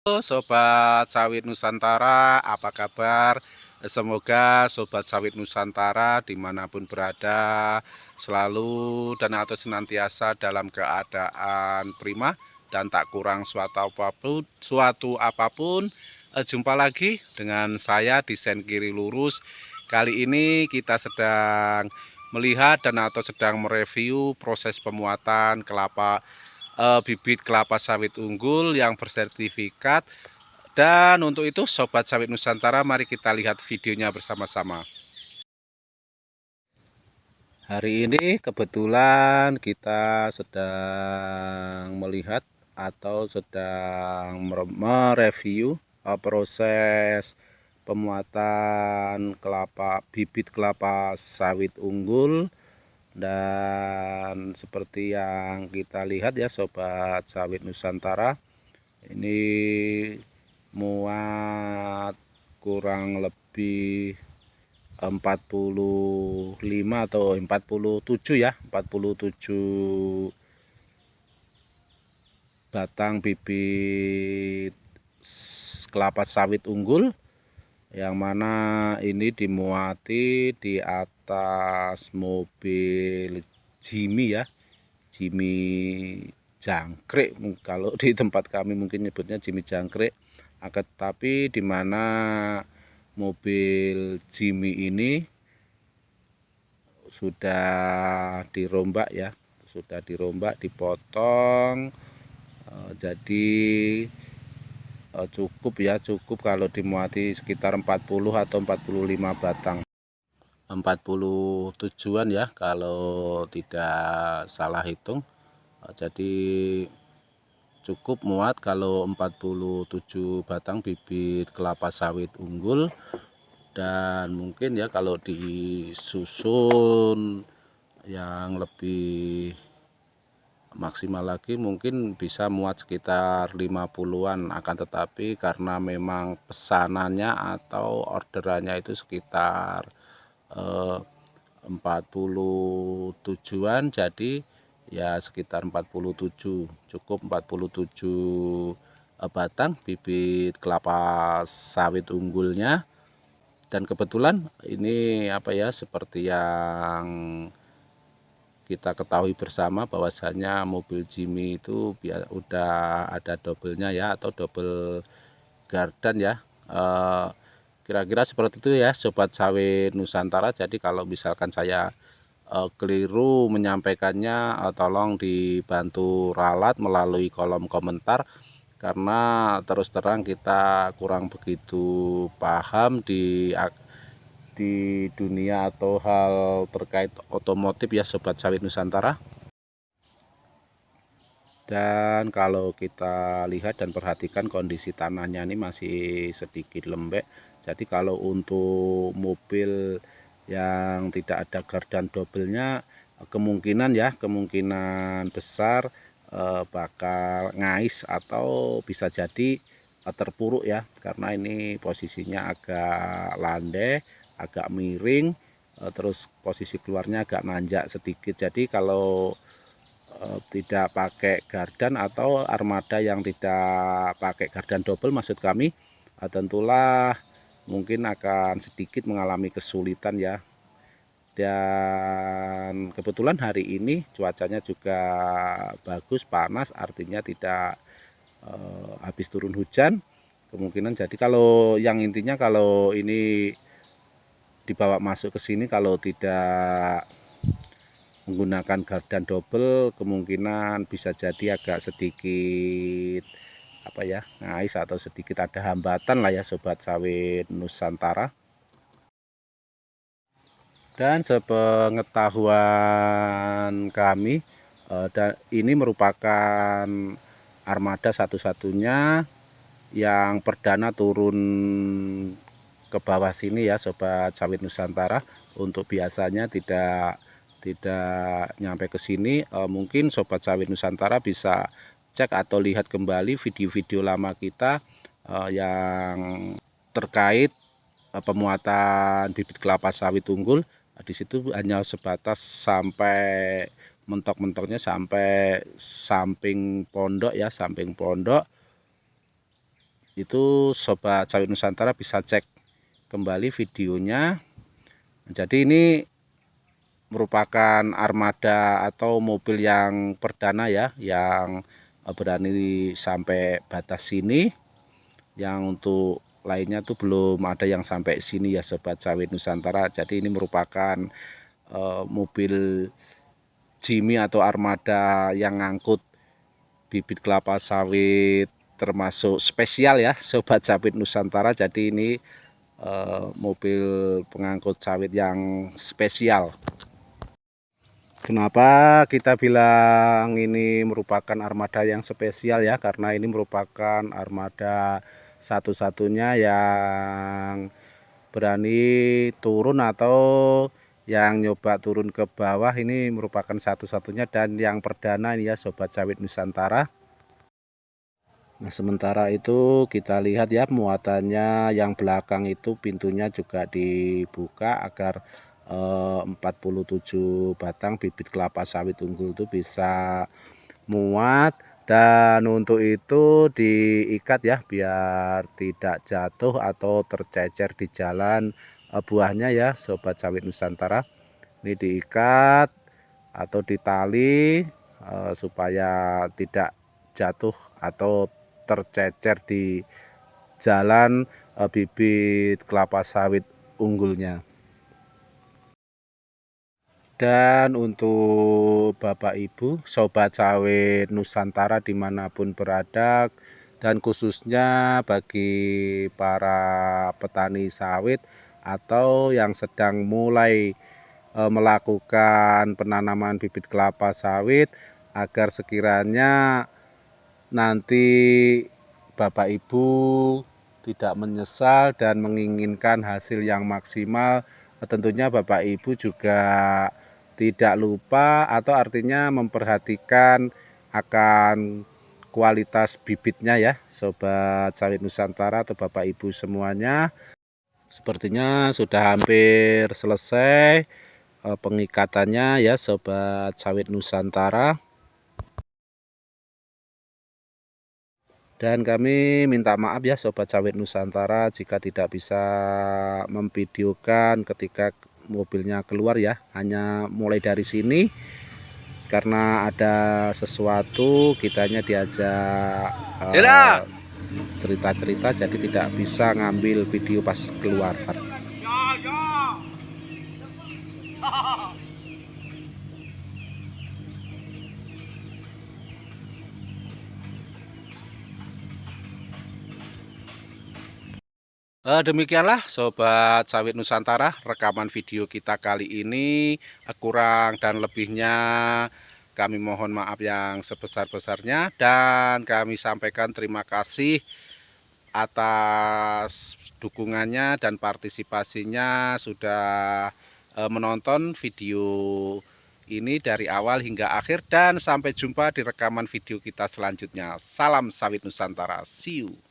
Halo Sobat Sawit Nusantara, apa kabar? Semoga Sobat Sawit Nusantara dimanapun berada selalu dan atau senantiasa dalam keadaan prima dan tak kurang suatu apapun. Jumpa lagi dengan saya Desain Kiri Lurus. Kali ini kita sedang melihat dan atau sedang mereview proses pemuatan bibit kelapa sawit unggul yang bersertifikat. Dan untuk itu Sobat Sawit Nusantara, mari kita lihat videonya bersama-sama. Hari ini kebetulan kita sedang melihat atau sedang mereview proses pemuatan bibit kelapa sawit unggul. Dan seperti yang kita lihat ya Sobat Sawit Nusantara, ini muat kurang lebih 45 atau 47 ya, 47 batang bibit kelapa sawit unggul, yang mana ini dimuati di atas mobil Jimmy ya, Jimmy jangkrik kalau di tempat kami mungkin nyebutnya Jimmy jangkrik. Tapi di mana mobil Jimmy ini sudah dirombak ya, sudah dirombak, dipotong. Jadi cukup kalau dimuati sekitar 40 atau 45 batang, 47-an ya kalau tidak salah hitung. Jadi cukup muat kalau 47 batang bibit kelapa sawit unggul. Dan mungkin ya kalau disusun yang lebih maksimal lagi mungkin bisa muat sekitar 50-an, akan tetapi karena memang pesanannya atau orderannya itu sekitar 47-an, jadi ya sekitar 47, cukup 47 batang bibit kelapa sawit unggulnya. Dan kebetulan ini seperti yang kita ketahui bersama bahwasanya mobil Jimmy itu udah ada double-nya ya, atau double gardan ya. Kira-kira seperti itu ya Sobat Sawit Nusantara. Jadi kalau misalkan saya keliru menyampaikannya, tolong dibantu ralat melalui kolom komentar, karena terus terang kita kurang begitu paham di dunia atau hal terkait otomotif ya Sobat Sawit Nusantara. Dan kalau kita lihat dan perhatikan kondisi tanahnya ini masih sedikit lembek. Jadi kalau untuk mobil yang tidak ada gardan double-nya, kemungkinan besar bakal ngais atau bisa jadi terpuruk ya, karena ini posisinya agak landai, agak miring, terus posisi keluarnya agak nanjak sedikit. Jadi kalau tidak pakai gardan atau armada yang tidak pakai gardan double maksud kami, tentulah mungkin akan sedikit mengalami kesulitan ya. Dan kebetulan hari ini cuacanya juga bagus, panas, artinya tidak habis turun hujan kemungkinan. Jadi kalau yang intinya kalau ini dibawa masuk ke sini, kalau tidak menggunakan gardan double, kemungkinan bisa jadi agak sedikit ngais atau sedikit ada hambatan lah ya Sobat Sawit Nusantara. Dan sepengetahuan kami, ini merupakan armada satu-satunya yang perdana turun ke bawah sini ya Sobat Sawit Nusantara. Untuk biasanya tidak nyampe ke sini. Mungkin Sobat Sawit Nusantara bisa cek atau lihat kembali video-video lama kita yang terkait pemuatan bibit kelapa sawit unggul. Di situ hanya sebatas sampai mentok-mentoknya sampai samping pondok ya, samping pondok. itu Sobat Sawit Nusantara bisa cek kembali videonya. Jadi ini merupakan armada atau mobil yang perdana ya, yang berani sampai batas sini. Yang untuk lainnya tuh belum ada yang sampai sini ya Sobat Sawit Nusantara. Jadi ini merupakan mobil Jimmy atau armada yang ngangkut bibit kelapa sawit termasuk spesial ya Sobat Sawit Nusantara. Jadi ini mobil pengangkut sawit yang spesial. Kenapa kita bilang ini merupakan armada yang spesial ya? Karena ini merupakan armada satu-satunya yang berani turun atau yang nyoba turun ke bawah. Ini merupakan satu-satunya dan yang perdana ini ya Sobat Sawit Nusantara. Nah, sementara itu kita lihat ya muatannya yang belakang itu pintunya juga dibuka agar 47 batang bibit kelapa sawit unggul itu bisa muat, dan untuk itu diikat ya biar tidak jatuh atau tercecer di jalan buahnya ya Sobat Sawit Nusantara. Ini diikat atau ditali supaya tidak jatuh atau tercecer di jalan bibit kelapa sawit unggulnya. Dan untuk Bapak Ibu Sobat Sawit Nusantara dimanapun berada, dan khususnya bagi para petani sawit atau yang sedang mulai melakukan penanaman bibit kelapa sawit, agar sekiranya nanti Bapak Ibu tidak menyesal dan menginginkan hasil yang maksimal. Tentunya Bapak Ibu juga tidak lupa atau artinya memperhatikan akan kualitas bibitnya ya Sobat Sawit Nusantara atau Bapak Ibu semuanya. Sepertinya sudah hampir selesai pengikatannya ya Sobat Sawit Nusantara. Dan kami minta maaf ya Sobat Sawit Nusantara jika tidak bisa memvideokan ketika mobilnya keluar ya. Hanya mulai dari sini karena ada sesuatu, kitanya diajak cerita-cerita, jadi tidak bisa ngambil video pas keluar. Demikianlah Sobat Sawit Nusantara, rekaman video kita kali ini. Kurang dan lebihnya kami mohon maaf yang sebesar-besarnya, dan kami sampaikan terima kasih atas dukungannya dan partisipasinya sudah menonton video ini dari awal hingga akhir, dan sampai jumpa di rekaman video kita selanjutnya. Salam Sawit Nusantara, see you.